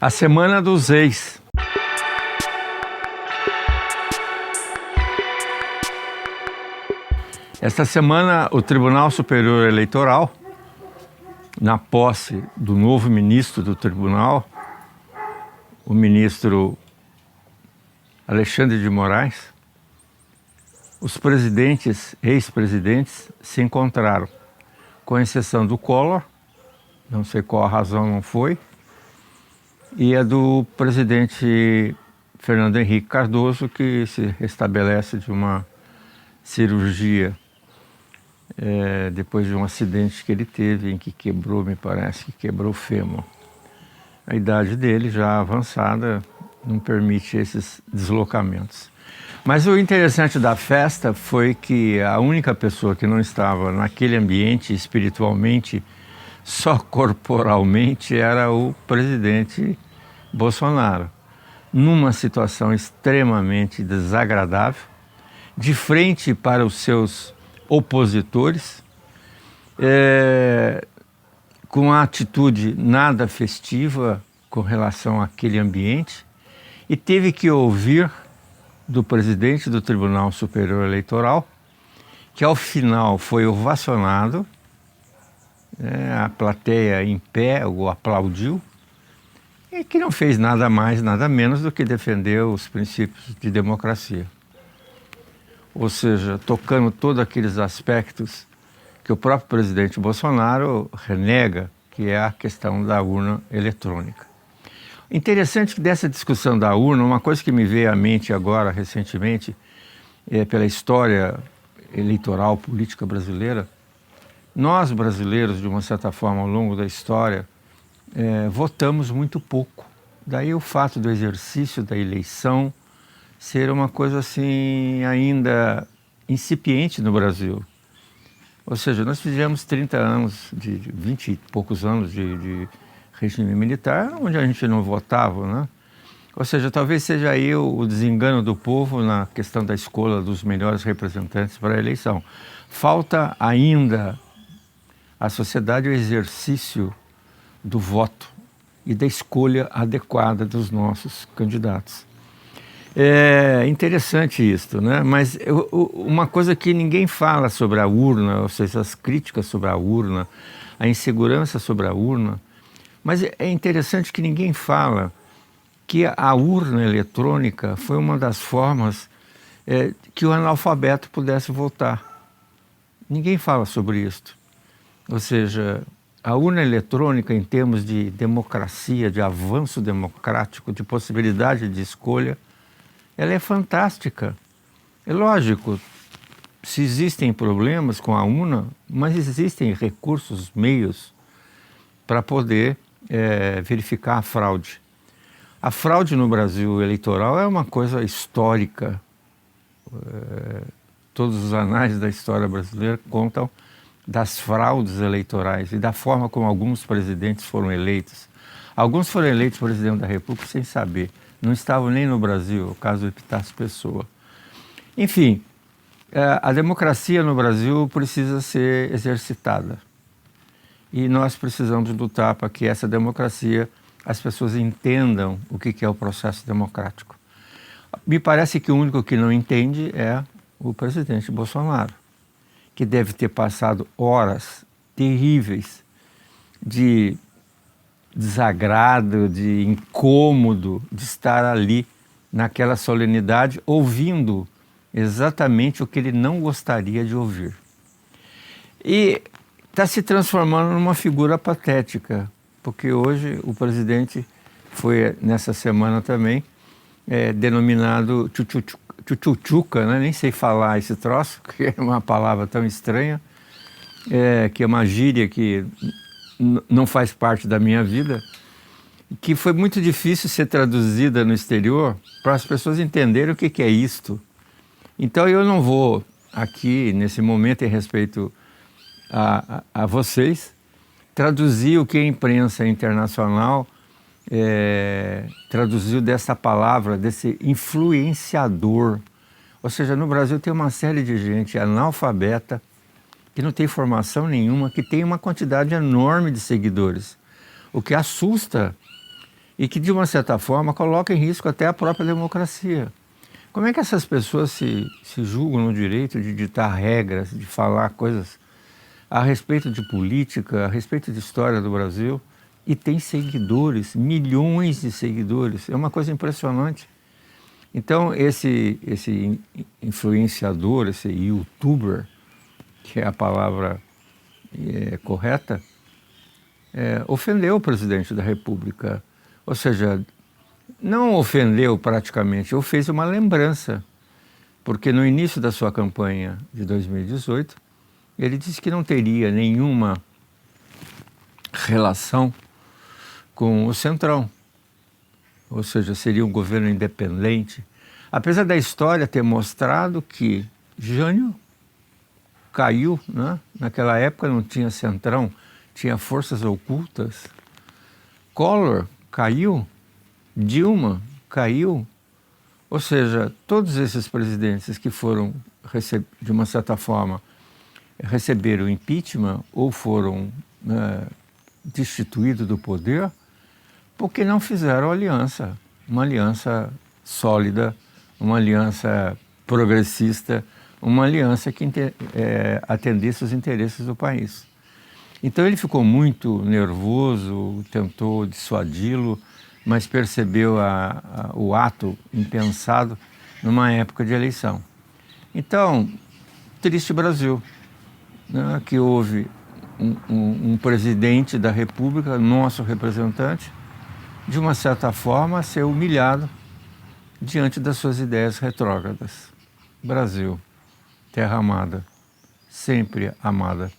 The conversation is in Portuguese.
A Semana dos Ex. Esta semana, o Tribunal Superior Eleitoral, na posse do novo ministro do Tribunal, o ministro Alexandre de Moraes, os presidentes, ex-presidentes, se encontraram, com exceção do Collor, não sei qual a razão não foi, e a do presidente Fernando Henrique Cardoso, que se restabelece de uma cirurgia depois de um acidente que ele teve, em que quebrou, me parece que quebrou o fêmur. A idade dele, já avançada, não permite esses deslocamentos. Mas o interessante da festa foi que a única pessoa que não estava naquele ambiente espiritualmente, só corporalmente, era o presidente Bolsonaro, numa situação extremamente desagradável, de frente para os seus opositores, com uma atitude nada festiva com relação àquele ambiente, e teve que ouvir do presidente do Tribunal Superior Eleitoral, que ao final foi ovacionado, a plateia em pé o aplaudiu, e que não fez nada mais, nada menos do que defender os princípios de democracia. Ou seja, tocando todos aqueles aspectos que o próprio presidente Bolsonaro renega, que é a questão da urna eletrônica. Interessante que dessa discussão da urna, uma coisa que me veio à mente agora, recentemente, pela história eleitoral política brasileira, nós brasileiros, de uma certa forma, ao longo da história, votamos muito pouco. Daí o fato do exercício da eleição ser uma coisa assim ainda incipiente no Brasil. Ou seja, nós fizemos 30 anos, 20 e poucos anos de regime militar, onde a gente não votava, né? Ou seja, talvez seja aí o desengano do povo na questão da escolha dos melhores representantes para a eleição. Falta ainda à sociedade o exercício do voto e da escolha adequada dos nossos candidatos. É interessante isso, né? Mas uma coisa que ninguém fala sobre a urna, ou seja, as críticas sobre a urna, a insegurança sobre a urna, mas é interessante que ninguém fala que a urna eletrônica foi uma das formas que o analfabeto pudesse votar. Ninguém fala sobre isso. Ou seja, a urna eletrônica, em termos de democracia, de avanço democrático, de possibilidade de escolha, ela é fantástica. É lógico, se existem problemas com a urna, mas existem recursos, meios para poder verificar a fraude. A fraude no Brasil eleitoral é uma coisa histórica. Todos os anais da história brasileira contam das fraudes eleitorais e da forma como alguns presidentes foram eleitos. Alguns foram eleitos presidente da República sem saber. Não estavam nem no Brasil, o caso do Epitácio Pessoa. Enfim, a democracia no Brasil precisa ser exercitada. E nós precisamos lutar para que essa democracia, as pessoas entendam o que é o processo democrático. Me parece que o único que não entende é o presidente Bolsonaro, que deve ter passado horas terríveis de desagrado, de incômodo, de estar ali naquela solenidade, ouvindo exatamente o que ele não gostaria de ouvir. E está se transformando numa figura patética, porque hoje o presidente foi, nessa semana também, denominado tchutchuca, né? Nem sei falar esse troço, que é uma palavra tão estranha, que é uma gíria que não faz parte da minha vida, que foi muito difícil ser traduzida no exterior para as pessoas entenderem o que é isto. Então eu não vou aqui, nesse momento, em respeito a vocês, traduzir o que a imprensa internacional traduziu dessa palavra, desse influenciador. Ou seja, no Brasil tem uma série de gente analfabeta, que não tem formação nenhuma, que tem uma quantidade enorme de seguidores. O que assusta e que, de uma certa forma, coloca em risco até a própria democracia. Como é que essas pessoas se julgam no direito de ditar regras, de falar coisas a respeito de política, a respeito de história do Brasil, e tem seguidores, milhões de seguidores? É uma coisa impressionante. Então, esse influenciador, esse youtuber, que é a palavra correta, ofendeu o presidente da República. Ou seja, não ofendeu praticamente, ou fez uma lembrança, porque no início da sua campanha de 2018, ele disse que não teria nenhuma relação com o Centrão, ou seja, seria um governo independente, apesar da história ter mostrado que Jânio caiu, né? Naquela época não tinha Centrão, tinha forças ocultas. Collor caiu, Dilma caiu, ou seja, todos esses presidentes que foram, de uma certa forma, receberam impeachment ou foram destituídos do poder porque não fizeram aliança, uma aliança sólida, uma aliança progressista, uma aliança que atendesse os interesses do país. Então ele ficou muito nervoso, tentou dissuadi-lo, mas percebeu o ato impensado numa época de eleição. Então, triste Brasil, né, que houve um presidente da República, nosso representante, de uma certa forma, ser humilhado diante das suas ideias retrógradas. Brasil, terra amada, sempre amada.